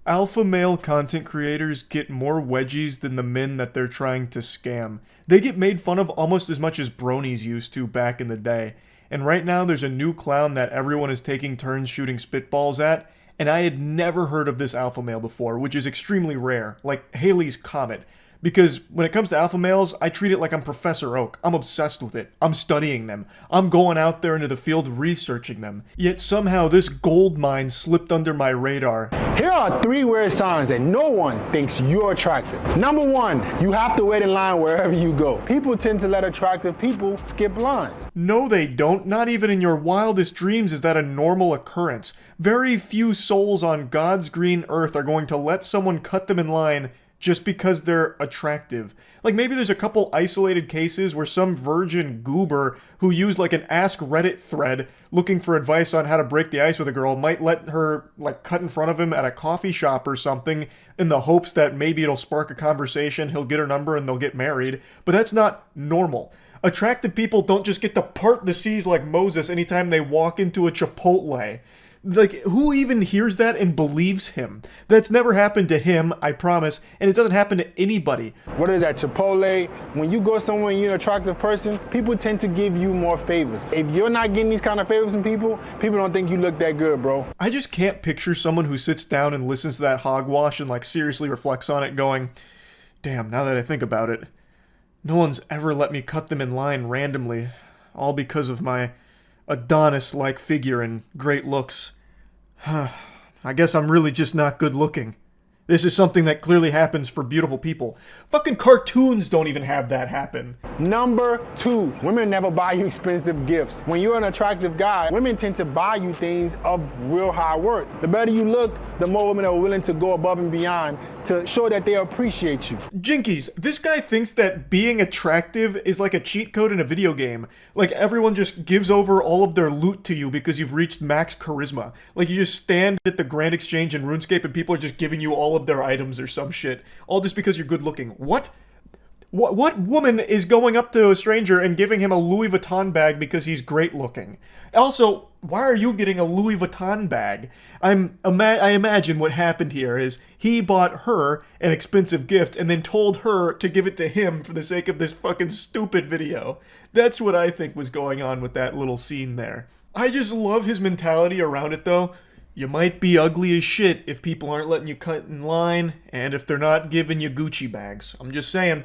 Alpha male content creators get more wedgies than the men that they're trying to scam. They get made fun of almost as much as bronies used to back in the day. And right now there's a new clown that everyone is taking turns shooting spitballs at, and I had never heard of this alpha male before, which is extremely rare, like Halley's Comet. Because when it comes to alpha males, I treat it like I'm Professor Oak. I'm obsessed with it. I'm studying them. I'm going out there into the field researching them. Yet somehow this gold mine slipped under my radar. Here are 3 weird signs that no one thinks you're attractive. Number 1, you have to wait in line wherever you go. People tend to let attractive people skip lines. No, they don't. Not even in your wildest dreams is that a normal occurrence. Very few souls on God's green earth are going to let someone cut them in line just because they're attractive. Like maybe there's a couple isolated cases where some virgin goober who used like an Ask Reddit thread looking for advice on how to break the ice with a girl might let her like cut in front of him at a coffee shop or something in the hopes that maybe it'll spark a conversation, he'll get her number and they'll get married. But that's not normal. Attractive people don't just get to part the seas like Moses anytime they walk into a Chipotle. Like, who even hears that and believes him? That's never happened to him, I promise, and it doesn't happen to anybody. What is that, Chipotle? When you go somewhere and you're an attractive person, people tend to give you more favors. If you're not getting these kind of favors from people, people don't think you look that good, bro. I just can't picture someone who sits down and listens to that hogwash and like seriously reflects on it going, damn, now that I think about it, no one's ever let me cut them in line randomly, all because of my Adonis-like figure and great looks. I guess I'm really just not good looking. This is something that clearly happens for beautiful people. Fucking cartoons don't even have that happen. Number 2, women never buy you expensive gifts. When you're an attractive guy, women tend to buy you things of real high worth. The better you look, the more women are willing to go above and beyond to show that they appreciate you. Jinkies, this guy thinks that being attractive is like a cheat code in a video game. Like everyone just gives over all of their loot to you because you've reached max charisma. Like you just stand at the Grand Exchange in RuneScape and people are just giving you all of their items or some shit. All just because you're good looking. What? What woman is going up to a stranger and giving him a Louis Vuitton bag because he's great looking? Also, why are you getting a Louis Vuitton bag? I imagine what happened here is he bought her an expensive gift and then told her to give it to him for the sake of this fucking stupid video. That's what I think was going on with that little scene there. I just love his mentality around it though. You might be ugly as shit if people aren't letting you cut in line and if they're not giving you Gucci bags. I'm just saying.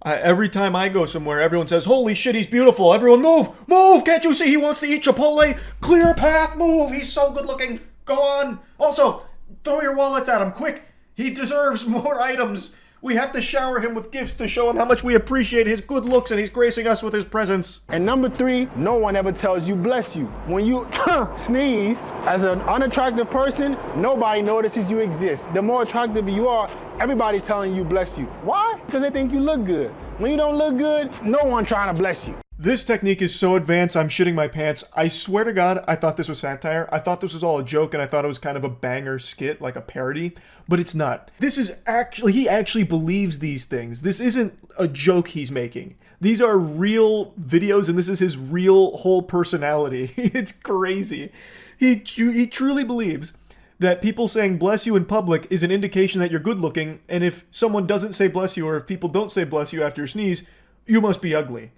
Every time I go somewhere, everyone says, holy shit, he's beautiful. Everyone move! Move! Can't you see he wants to eat Chipotle? Clear path, move! He's so good looking. Go on. Also, throw your wallets at him, quick. He deserves more items. We have to shower him with gifts to show him how much we appreciate his good looks and he's gracing us with his presence. And number 3, no one ever tells you bless you. When you sneeze, as an unattractive person, nobody notices you exist. The more attractive you are, everybody's telling you bless you. Why? Because they think you look good. When you don't look good, no one trying to bless you. This technique is so advanced, I'm shitting my pants. I swear to God, I thought this was satire. I thought this was all a joke, and I thought it was kind of a banger skit, like a parody, but it's not. This is actually, he actually believes these things. This isn't a joke he's making. These are real videos, and this is his real whole personality. It's crazy. He truly believes that people saying bless you in public is an indication that you're good looking, and if someone doesn't say bless you, or if people don't say bless you after you sneeze, you must be ugly.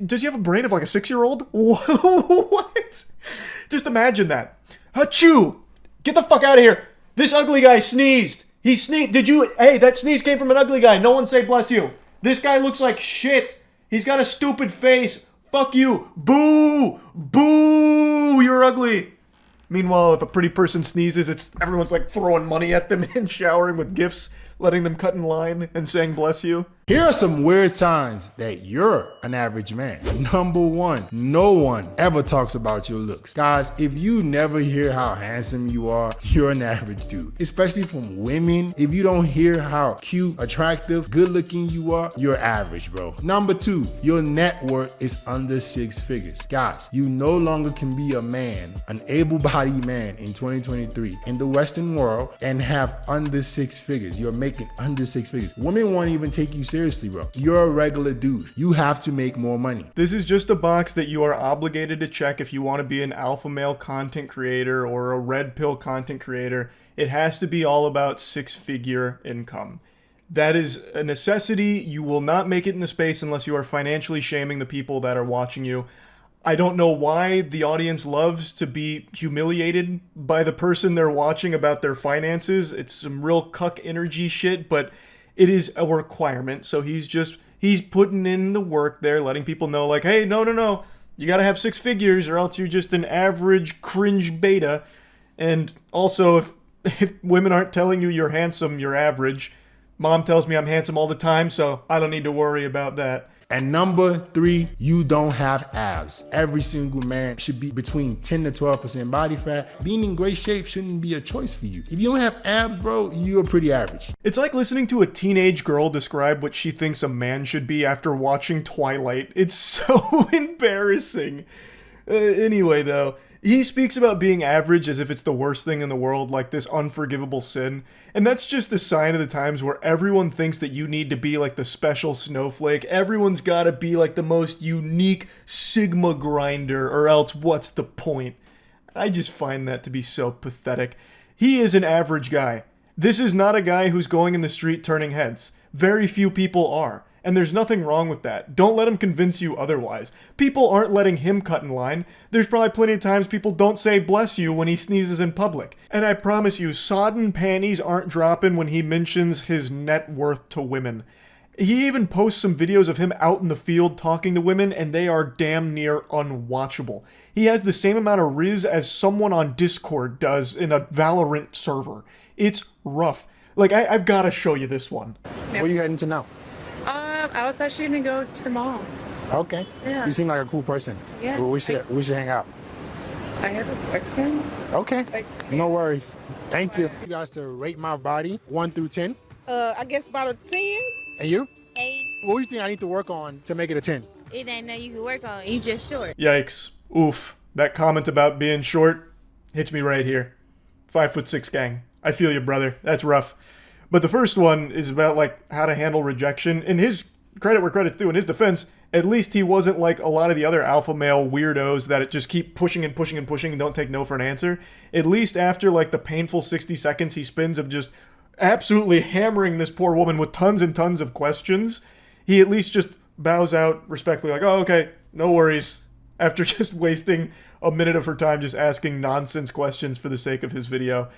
Does he have a brain of like a 6-year-old? What? Just imagine that. Achoo! Get the fuck out of here! This ugly guy sneezed! He sneezed! Hey, that sneeze came from an ugly guy. No one say bless you. This guy looks like shit. He's got a stupid face. Fuck you. Boo! Boo! You're ugly. Meanwhile, if a pretty person sneezes, everyone's like throwing money at them and showering with gifts, letting them cut in line and saying bless you. Here are some weird signs that you're an average man. Number 1, no one ever talks about your looks. Guys, if you never hear how handsome you are, you're an average dude. Especially from women, if you don't hear how cute, attractive, good looking you are, you're average, bro. Number 2, your net worth is under 6 figures. Guys, you no longer can be a man, an able-bodied man in 2023 in the Western world and have under 6 figures. You're making under 6 figures. Women won't even take you seriously, bro. You're a regular dude. You have to make more money. This is just a box that you are obligated to check if you want to be an alpha male content creator or a red pill content creator. It has to be all about six-figure income. That is a necessity. You will not make it in the space unless you are financially shaming the people that are watching you. I don't know why the audience loves to be humiliated by the person they're watching about their finances. It's some real cuck energy shit, but it is a requirement. So he's putting in the work there, letting people know like, hey, no. You gotta have six figures or else you're just an average cringe beta. And also, if women aren't telling you you're handsome, you're average. Mom tells me I'm handsome all the time, so I don't need to worry about that. And number 3, you don't have abs. Every single man should be between 10 to 12% body fat. Being in great shape shouldn't be a choice for you. If you don't have abs, bro, you're pretty average. It's like listening to a teenage girl describe what she thinks a man should be after watching Twilight. It's so embarrassing. Anyway, though, he speaks about being average as if it's the worst thing in the world, like this unforgivable sin. And that's just a sign of the times where everyone thinks that you need to be like the special snowflake. Everyone's gotta be like the most unique Sigma grinder, or else what's the point? I just find that to be so pathetic. He is an average guy. This is not a guy who's going in the street turning heads. Very few people are. And there's nothing wrong with that. Don't let him convince you otherwise. People aren't letting him cut in line. There's probably plenty of times people don't say bless you when he sneezes in public. And I promise you, sodden panties aren't dropping when he mentions his net worth to women. He even posts some videos of him out in the field talking to women, and they are damn near unwatchable. He has the same amount of riz as someone on Discord does in a Valorant server. It's rough. Like, I've got to show you this one. Where are you heading to now? I was actually gonna go to the mall. Okay. Yeah. You seem like a cool person. Yeah. Well, we should hang out. I have a boyfriend. Okay. No worries. Thank you. You guys to rate my body 1 through 10. I guess about a 10. And you? 8. What do you think I need to work on to make it a 10? It ain't nothing you can work on. You just short. Yikes. Oof. That comment about being short hits me right here. 5'6" gang. I feel you, brother. That's rough. But the first one is about like how to handle rejection. In his credit where credit's due, in his defense, at least he wasn't like a lot of the other alpha male weirdos that just keep pushing and pushing and pushing and don't take no for an answer. At least after like the painful 60 seconds he spends of just absolutely hammering this poor woman with tons and tons of questions, he at least just bows out respectfully like, oh, okay, no worries. After just wasting a minute of her time just asking nonsense questions for the sake of his video.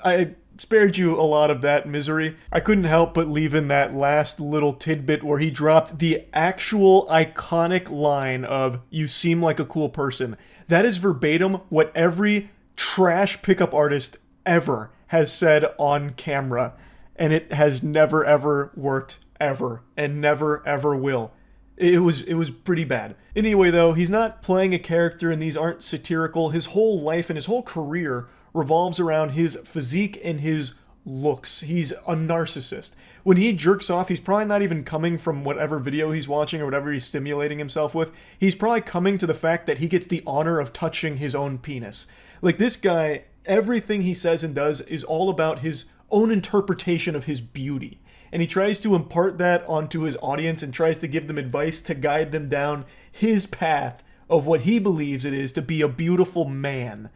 I spared you a lot of that misery. I couldn't help but leave in that last little tidbit where he dropped the actual iconic line of, "You seem like a cool person." That is verbatim what every trash pickup artist ever has said on camera. And it has never ever worked ever. And never ever will. It was pretty bad. Anyway, though, he's not playing a character and these aren't satirical. His whole life and his whole career revolves around his physique and his looks. He's a narcissist. When he jerks off, he's probably not even coming from whatever video he's watching or whatever he's stimulating himself with. He's probably coming to the fact that he gets the honor of touching his own penis. Like, this guy, everything he says and does is all about his own interpretation of his beauty. And he tries to impart that onto his audience and tries to give them advice to guide them down his path of what he believes it is to be a beautiful man.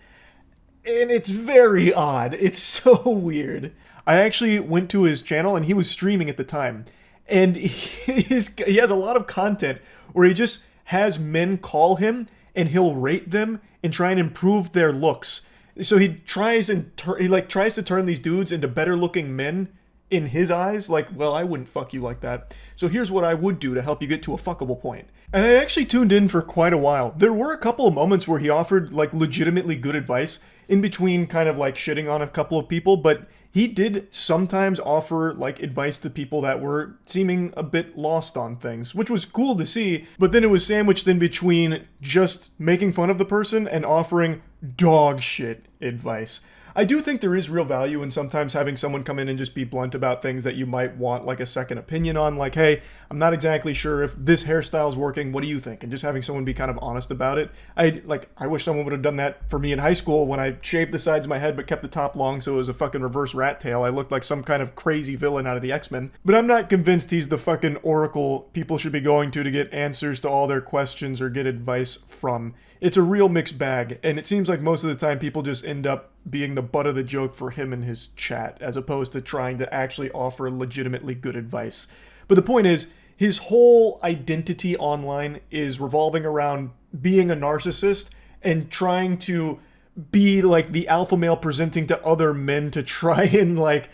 And it's very odd. It's so weird. I actually went to his channel and he was streaming at the time. And he has a lot of content where he just has men call him and he'll rate them and try and improve their looks. So he tries to turn these dudes into better looking men in his eyes. Like, well, I wouldn't fuck you like that. So here's what I would do to help you get to a fuckable point. And I actually tuned in for quite a while. There were a couple of moments where he offered like legitimately good advice in between kind of like shitting on a couple of people, but he did sometimes offer like advice to people that were seeming a bit lost on things, which was cool to see. But then it was sandwiched in between just making fun of the person and offering dog shit advice. I do think there is real value in sometimes having someone come in and just be blunt about things that you might want like a second opinion on. Like, hey, I'm not exactly sure if this hairstyle is working. What do you think? And just having someone be kind of honest about it. I wish someone would have done that for me in high school when I shaved the sides of my head but kept the top long so it was a fucking reverse rat tail. I looked like some kind of crazy villain out of the X-Men. But I'm not convinced he's the fucking oracle people should be going to get answers to all their questions or get advice from. it's a real mixed bag, and it seems like most of the time people just end up being the butt of the joke for him and his chat, as opposed to trying to actually offer legitimately good advice. But the point is, his whole identity online is revolving around being a narcissist and trying to be like the alpha male presenting to other men to try and like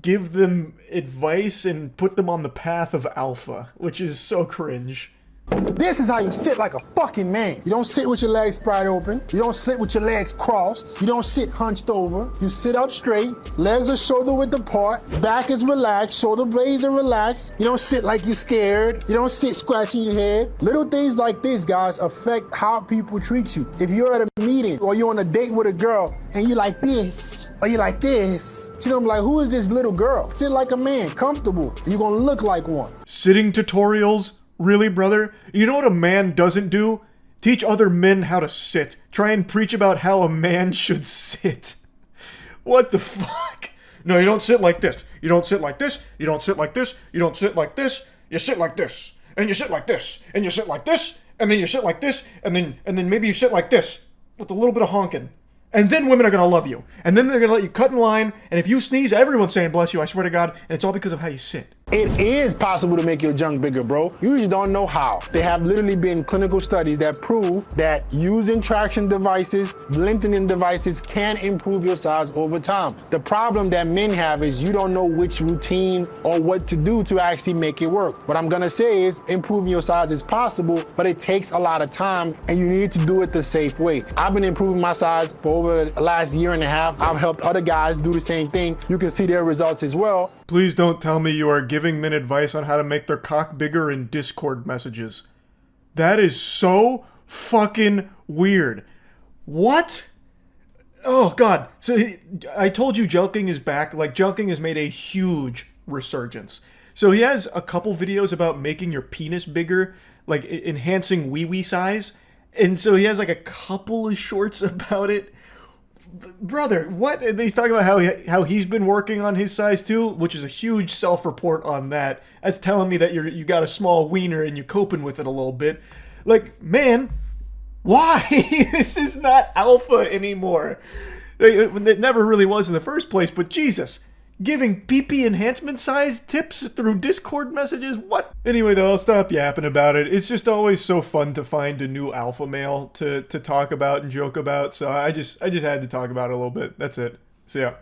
give them advice and put them on the path of alpha, which is so cringe. This is how you sit like a fucking man. You don't sit with your legs spread open. You don't sit with your legs crossed. You don't sit hunched over. You sit up straight. Legs are shoulder width apart. Back is relaxed. Shoulder blades are relaxed. You don't sit like you're scared. You don't sit scratching your head. Little things like this, guys, affect how people treat you. If you're at a meeting or you're on a date with a girl and you like this or you like this, you're gonna be like, who is this little girl? Sit like a man, comfortable. You're gonna look like one. Sitting tutorials? Really, brother? You know what a man doesn't do? Teach other men how to sit. Try and preach about how a man should sit. What the fuck? No, you don't sit like this. You don't sit like this. You don't sit like this. You don't sit like this. You sit like this. And you sit like this. And you sit like this. And then you sit like this. And then maybe you sit like this. With a little bit of honking. And then women are gonna love you. And then they're gonna let you cut in line. And if you sneeze, everyone's saying bless you, I swear to God. And it's all because of how you sit. It is possible to make your junk bigger, bro. You just don't know how. There have literally been clinical studies that prove that using traction devices, lengthening devices can improve your size over time. The problem that men have is you don't know which routine or what to do to actually make it work. What I'm gonna say is improving your size is possible, but it takes a lot of time and you need to do it the safe way. I've been improving my size for over the last year and a half. I've helped other guys do the same thing. You can see their results as well. Please don't tell me you are giving men advice on how to make their cock bigger in Discord messages. That is so fucking weird. What? Oh god. So I told you Jelking is back. Like, Jelking has made a huge resurgence. So he has a couple videos about making your penis bigger, like enhancing wee-wee size. And so he has like a couple of shorts about it. Brother, what? And he's talking about how he's been working on his size too, which is a huge self-report on that. That's telling me that you got a small wiener and you're coping with it a little bit. Like, man, why? This is not alpha anymore. It never really was in the first place, but Jesus. Giving PP enhancement size tips through Discord messages? What? Anyway, though, I'll stop yapping about it. It's just always so fun to find a new alpha male to talk about and joke about. So I just had to talk about it a little bit. That's it. So yeah.